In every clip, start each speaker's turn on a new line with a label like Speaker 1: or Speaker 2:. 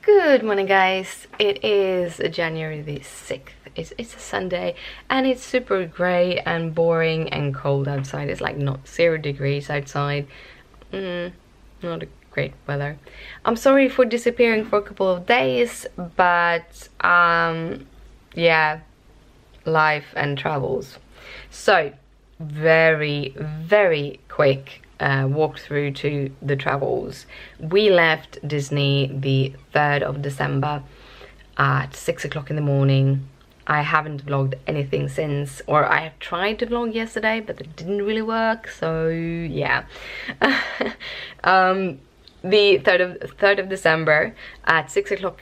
Speaker 1: Good morning, guys. It is January the 6th. It's a Sunday and it's super grey and boring and cold outside. It's like not 0 degrees outside. Not a great weather. I'm sorry for disappearing for a couple of days, but yeah, life and travels. So very quick walk through to the travels. We left Disney the 3rd of December at 6 o'clock in the morning. I haven't vlogged anything since, or I have tried to vlog yesterday but it didn't really work, so yeah. The 3rd of December at 6 o'clock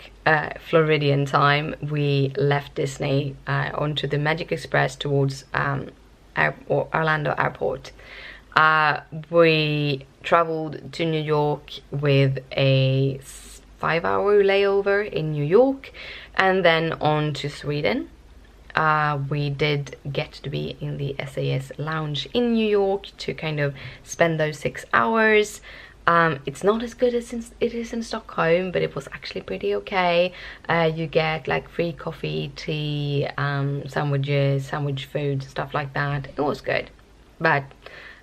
Speaker 1: Floridian time, we left Disney onto the Magic Express towards Orlando Airport. We traveled to New York with a 5-hour layover in New York and then on to Sweden. We did get to be in the SAS lounge in New York to kind of spend those 6 hours. It's not as good as it is in Stockholm, but it was actually pretty okay. You get like free coffee, tea, sandwiches, sandwich food, stuff like that. It was good, but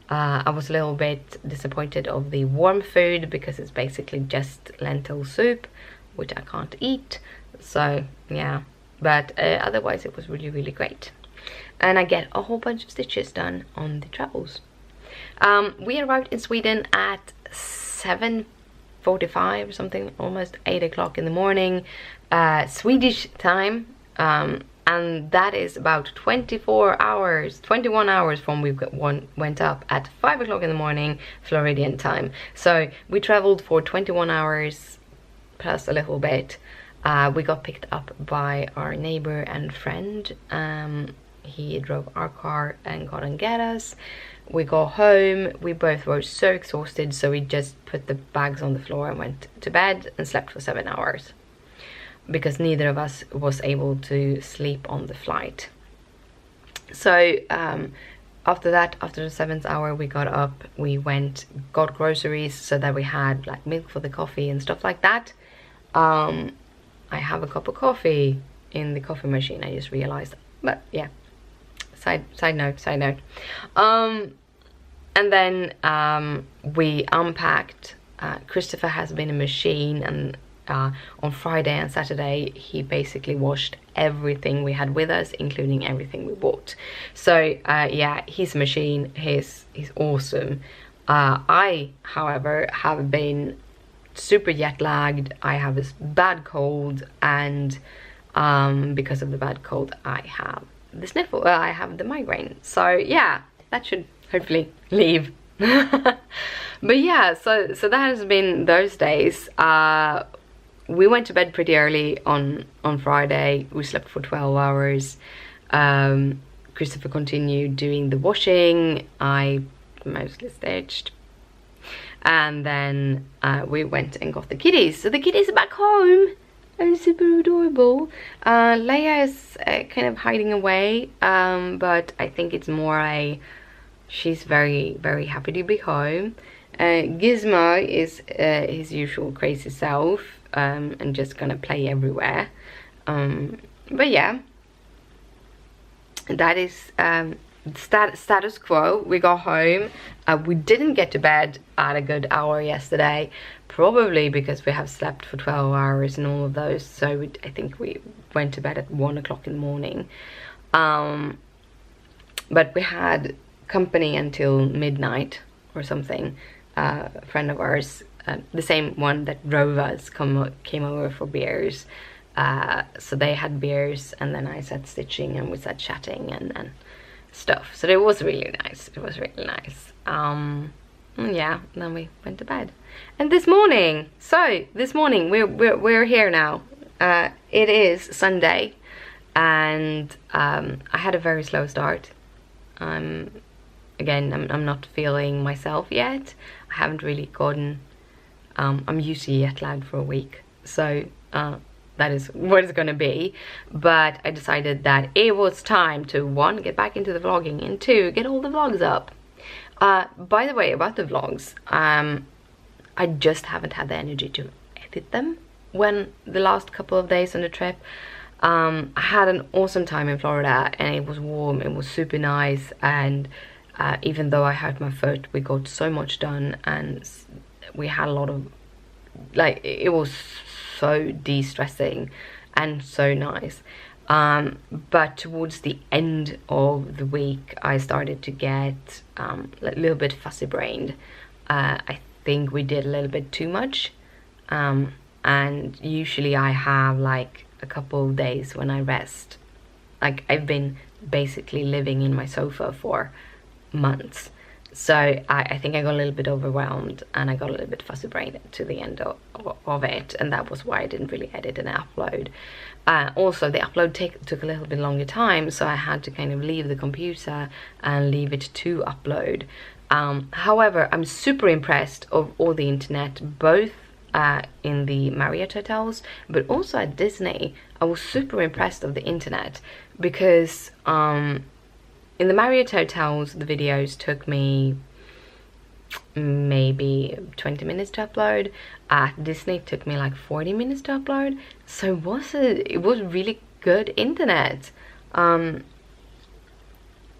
Speaker 1: I was a little bit disappointed of the warm food because it's basically just lentil soup, which I can't eat. So yeah, but otherwise it was really great, and I get a whole bunch of stitches done on the travels. We arrived in Sweden at 7:45 or something, almost 8 o'clock in the morning, Swedish time, and that is about 21 hours from we went up at 5 o'clock in the morning Floridian time. So we traveled for 21 hours plus a little bit. We got picked up by our neighbor and friend. He drove our car and got and get us. We got home, we both were so exhausted, so we just put the bags on the floor and went to bed and slept for 7 hours because neither of us was able to sleep on the flight. So after that, after the 7th hour, we got up, we got groceries so that we had like milk for the coffee and stuff like that. I have a cup of coffee in the coffee machine, I just realized, but yeah. Side note. And then we unpacked. Christopher has been a machine, and on Friday and Saturday he basically washed everything we had with us, including everything we bought. So yeah, he's a machine. He's awesome. I, however, have been super jet lagged. I have this bad cold, and because of the bad cold I have the sniffle. I have the migraine, so yeah, that should hopefully leave. But yeah, so that has been those days. We went to bed pretty early on Friday. We slept for 12 hours. Christopher continued doing the washing. I mostly stitched, and then we went and got the kitties. So the kitties are back home and super adorable. Leia is kind of hiding away, but I think it's more she's very happy to be home. Gizmo is his usual crazy self, and just gonna play everywhere. But yeah, that is status quo. We got home. We didn't get to bed at a good hour yesterday, probably because we have slept for 12 hours and all of those, so I think we went to bed at 1 o'clock in the morning. But we had company until midnight or something. A friend of ours, the same one that drove us, came over for beers. So they had beers, and then I sat stitching and we sat chatting and stuff. So it was really nice. It was really nice. Yeah, then we went to bed. And this morning, we're here now. It is Sunday, and I had a very slow start. Again, I'm not feeling myself yet. I haven't really gotten. I'm usually jet lagged for a week, so that is what it's gonna be. But I decided that it was time to, 1, get back into the vlogging, and 2, get all the vlogs up. By the way, about the vlogs, I just haven't had the energy to edit them, when the last couple of days on the trip. I had an awesome time in Florida, and it was warm, it was super nice, and even though I hurt my foot, we got so much done, and we had a lot of, like, it was so de-stressing and so nice. But towards the end of the week, I started to get a little bit fussy brained. I think we did a little bit too much, and usually I have like a couple of days when I rest. Like, I've been basically living in my sofa for months, so I think I got a little bit overwhelmed, and I got a little bit fussy brained to the end of it, and that was why I didn't really edit and upload. Also, the upload took a little bit longer time, so I had to kind of leave the computer and leave it to upload. However, I'm super impressed of all the internet, both in the Marriott hotels, but also at Disney. I was super impressed of the internet, because in the Marriott hotels, the videos took me maybe 20 minutes to upload. At Disney, it took me like 40 minutes to upload. So it was really good internet.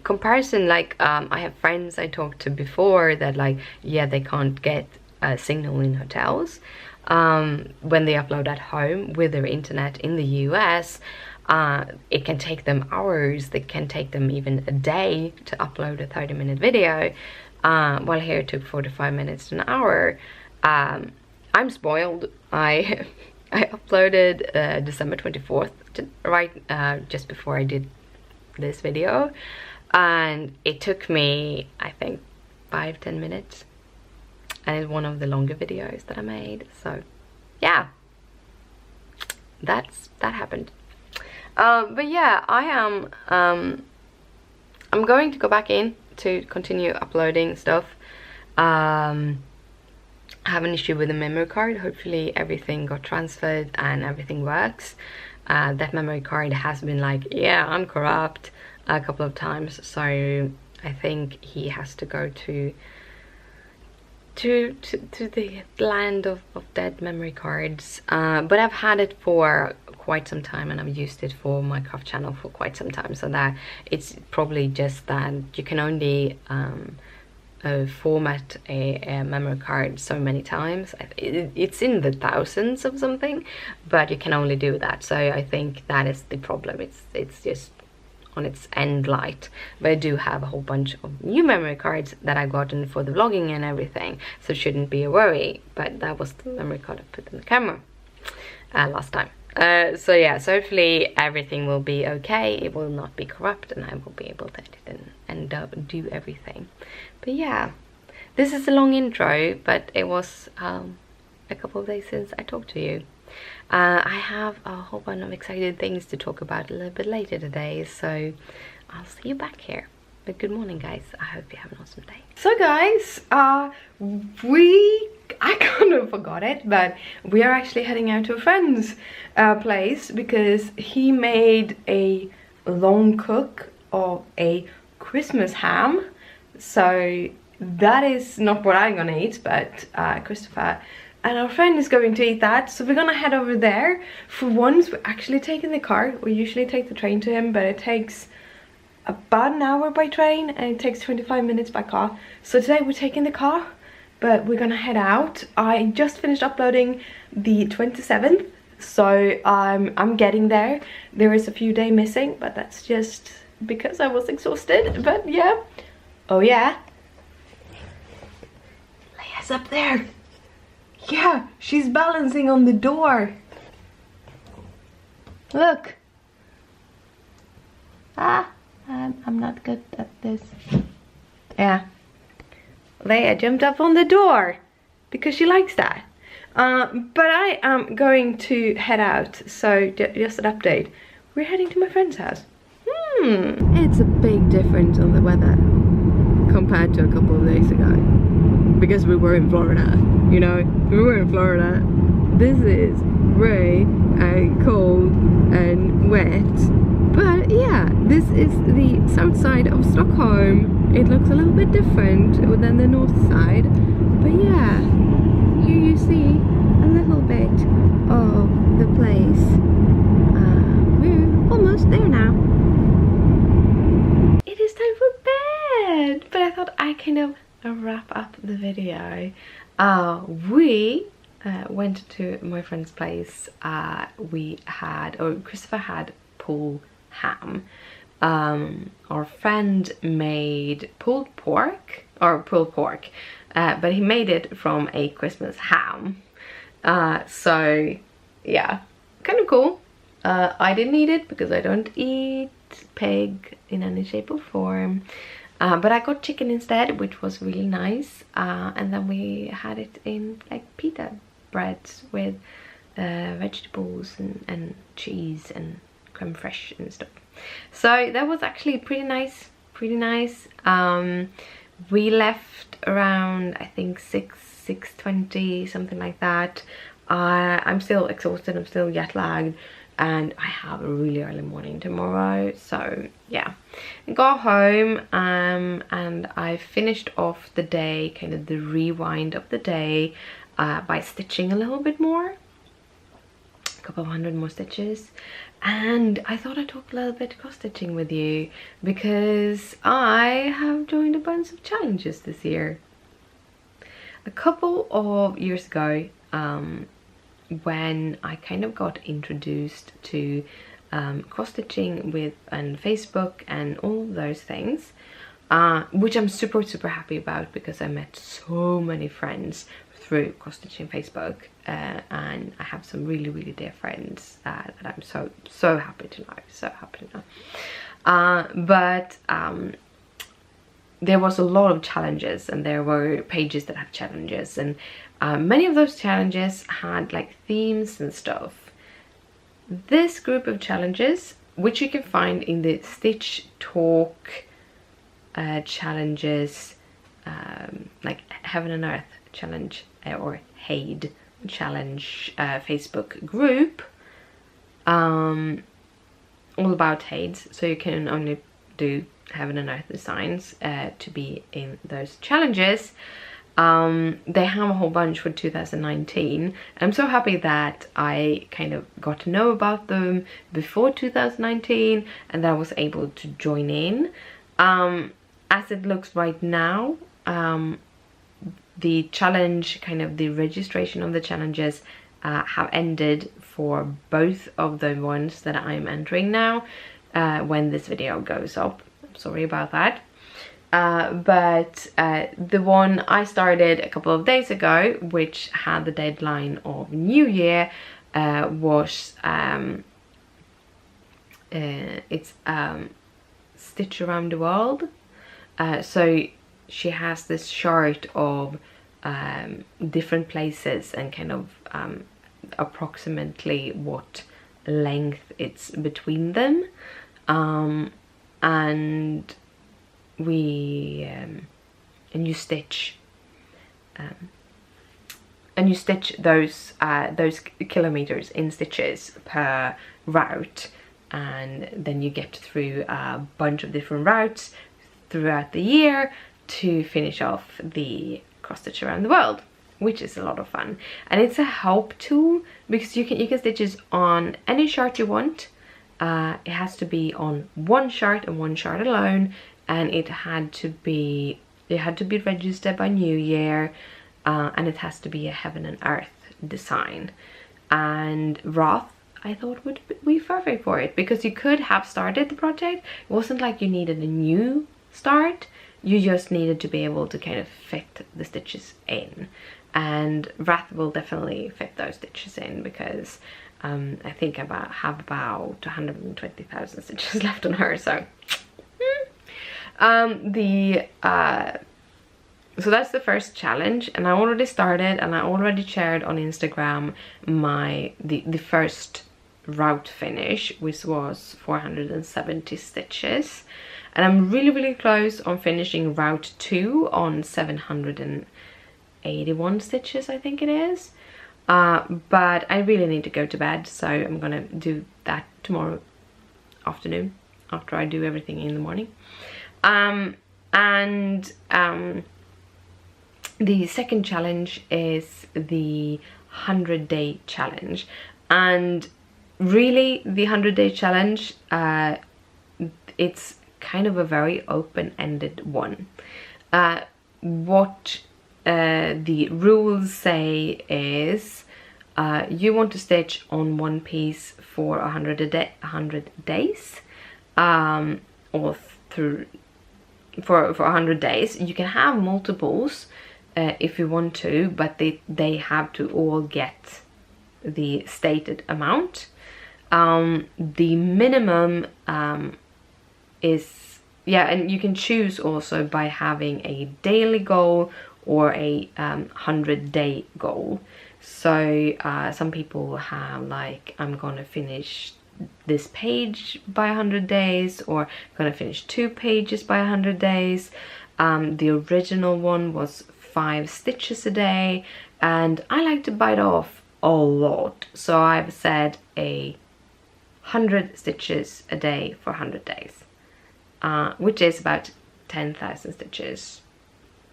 Speaker 1: Comparison, like, I have friends I talked to before that, like, yeah, they can't get a signal in hotels when they upload at home with their internet in the US. It can take them hours, it can take them even a day to upload a 30-minute video, while here it took 45 minutes to an hour. I'm spoiled. I uploaded December 24th, just before I did this video, and it took me, I think, 5-10 minutes, and it's one of the longer videos that I made. So yeah, that happened. But yeah, I'm going to go back in to continue uploading stuff. I have an issue with the memory card. Hopefully everything got transferred and everything works. That memory card has been like, yeah, I'm corrupt, a couple of times, so I think he has to go to the land of dead memory cards. But I've had it for quite some time, and I've used it for my craft channel for quite some time, so that it's probably just that you can only format a memory card so many times. It's in the thousands of something, but you can only do that. So I think that is the problem. It's just on its end light. But I do have a whole bunch of new memory cards that I gotten for the vlogging and everything, so it shouldn't be a worry. But that was the memory card I put in the camera last time. So yeah, so hopefully everything will be okay, it will not be corrupt, and I will be able to edit and do everything. But yeah, this is a long intro, but it was a couple of days since I talked to you. I have a whole bunch of exciting things to talk about a little bit later today, so I'll see you back here. But good morning, guys. I hope you have an awesome day. So guys, I kind of forgot it, but we are actually heading out to a friend's place, because he made a long cook of a Christmas ham. So that is not what I'm gonna eat, but Christopher and our friend is going to eat that. So we're gonna head over there. For once, we're actually taking the car. We usually take the train to him, but it takes about an hour by train, and it takes 25 minutes by car. So today we're taking the car, but we're gonna head out. I just finished uploading the 27th, so I'm getting there. There is a few days missing, but that's just because I was exhausted. But yeah, oh yeah, Leia's up there. Yeah, she's balancing on the door. Look. I'm not good at this. Yeah. Leia jumped up on the door because she likes that. But I am going to head out, so just an update. We're heading to my friend's house. It's a big difference on the weather compared to a couple of days ago, because we were in Florida, you know, we were in Florida. This is grey and cold and wet. But yeah, this is the south side of Stockholm. It looks a little bit different than the north side. But yeah, here you see a little bit of the place. We're almost there now. It is time for bed, but I thought I kind of wrap up the video. We went to my friend's place. Christopher had pulled ham. Our friend made pulled pork, but he made it from a Christmas ham. So yeah, kind of cool. I didn't eat it because I don't eat pig in any shape or form. But I got chicken instead, which was really nice. And then we had it in like pita breads with vegetables and cheese and creme fraiche and stuff. So that was actually pretty nice. We left around, I think 6:20, something like that. I'm still exhausted, I'm still jet lagged, and I have a really early morning tomorrow. So yeah, I got home and I finished off the day, kind of the rewind of the day, by stitching a little bit more, a couple of hundred more stitches. And I thought I'd talk a little bit cross stitching with you because I have joined a bunch of challenges this year. A couple of years ago, when I kind of got introduced to cross stitching and Facebook and all those things, which I'm super happy about because I met so many friends through cross stitching Facebook, and I have some really dear friends that I'm so happy to know. But there was a lot of challenges, and there were pages that had challenges, and many of those challenges had like themes and stuff. This group of challenges, which you can find in the Stitch Talk challenges, like Heaven and Earth challenge or HAID challenge Facebook group, all about HAIDs, so you can only do Heaven and Earth designs to be in those challenges. They have a whole bunch for 2019. I'm so happy that I kind of got to know about them before 2019 and that I was able to join in. As it looks right now, the challenge, kind of the registration of the challenges have ended for both of the ones that I'm entering now when this video goes up. I'm sorry about that. But the one I started a couple of days ago, which had the deadline of New Year, was it's Stitch Around the World. So she has this chart of different places and kind of approximately what length it's between them, and you stitch those kilometers in stitches per route, and then you get through a bunch of different routes throughout the year to finish off the cross stitch around the world, which is a lot of fun. And it's a help tool because you can stitch it on any chart you want. It has to be on one chart and one chart alone, and it had to be registered by New Year, and it has to be a Heaven and Earth design. And Roth, I thought, would be perfect for it because you could have started the project. It wasn't like you needed a new start, you just needed to be able to kind of fit the stitches in, and Wrath will definitely fit those stitches in because I think I have about 120,000 stitches left on her. So so that's the first challenge, and I already started, and I already shared on Instagram the first route finish, which was 470 stitches, and I'm really close on finishing route 2 on 781 stitches, I think it is. But I really need to go to bed, so I'm gonna do that tomorrow afternoon after I do everything in the morning. The second challenge is the 100-day challenge. And really, the 100-day challenge, it's kind of a very open-ended one. What the rules say is you want to stitch on one piece for 100 days, or through for 100 days. You can have multiples if you want to, but they have to all get the stated amount. The minimum is, yeah, and you can choose also by having a daily goal or a 100-day goal. So some people have like, I'm gonna finish this page by 100 days, or gonna finish 2 pages by 100 days. The original one was 5 stitches a day, and I like to bite off a lot, so I've said 100 stitches a day for 100 days, which is about 10,000 stitches.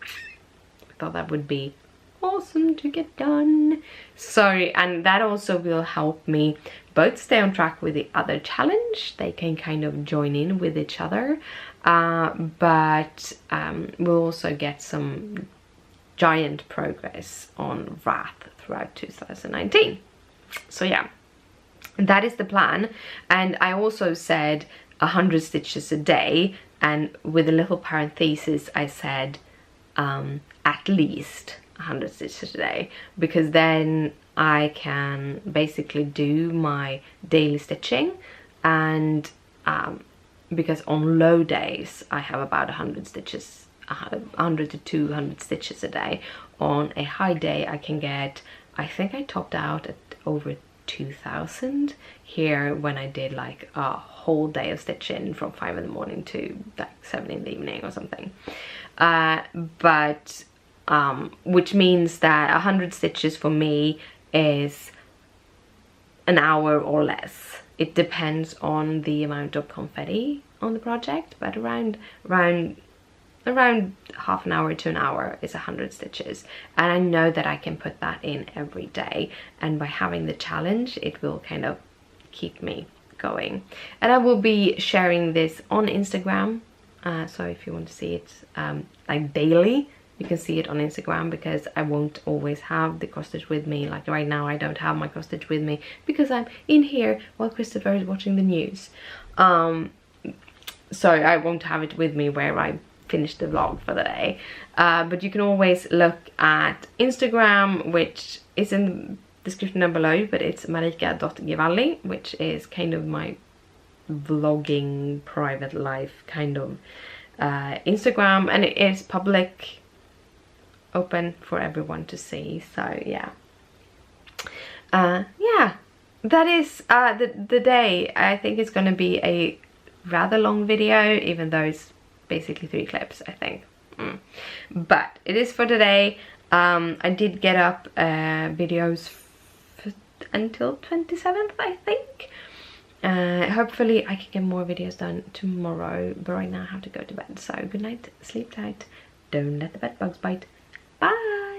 Speaker 1: I thought that would be awesome to get done. So, and that also will help me both stay on track with the other challenge. They can kind of join in with each other, but we'll also get some giant progress on Wrath throughout 2019. So yeah, that is the plan. And I also said 100 stitches a day, and with a little parenthesis I said at least 100 stitches a day, because then I can basically do my daily stitching. And because on low days I have about 100 stitches, 100 to 200 stitches a day. On a high day I can get, I think I topped out at over 2,000 here when I did like a whole day of stitching from 5 in the morning to like 7 in the evening or something. But which means that 100 stitches for me is an hour or less. It depends on the amount of confetti on the project, but around half an hour to an hour is 100 stitches. And I know that I can put that in every day, and by having the challenge it will kind of keep me going. And I will be sharing this on Instagram, so if you want to see it like daily, you can see it on Instagram, because I won't always have the cross stitch with me. Like right now I don't have my cross stitch with me because I'm in here while Christopher is watching the news. So I won't have it with me where I finish the vlog for the day. But you can always look at Instagram, which is in the description down below, but it's marika.givalli, which is kind of my vlogging private life kind of Instagram, and it is public, open for everyone to see. So yeah, yeah, that is the day. I think it's gonna be a rather long video, even though it's basically 3 clips, I think. But it is for today. I did get up videos until 27th, I think. Hopefully I can get more videos done tomorrow, but right now I have to go to bed. So good night, sleep tight, don't let the bed bugs bite. Bye.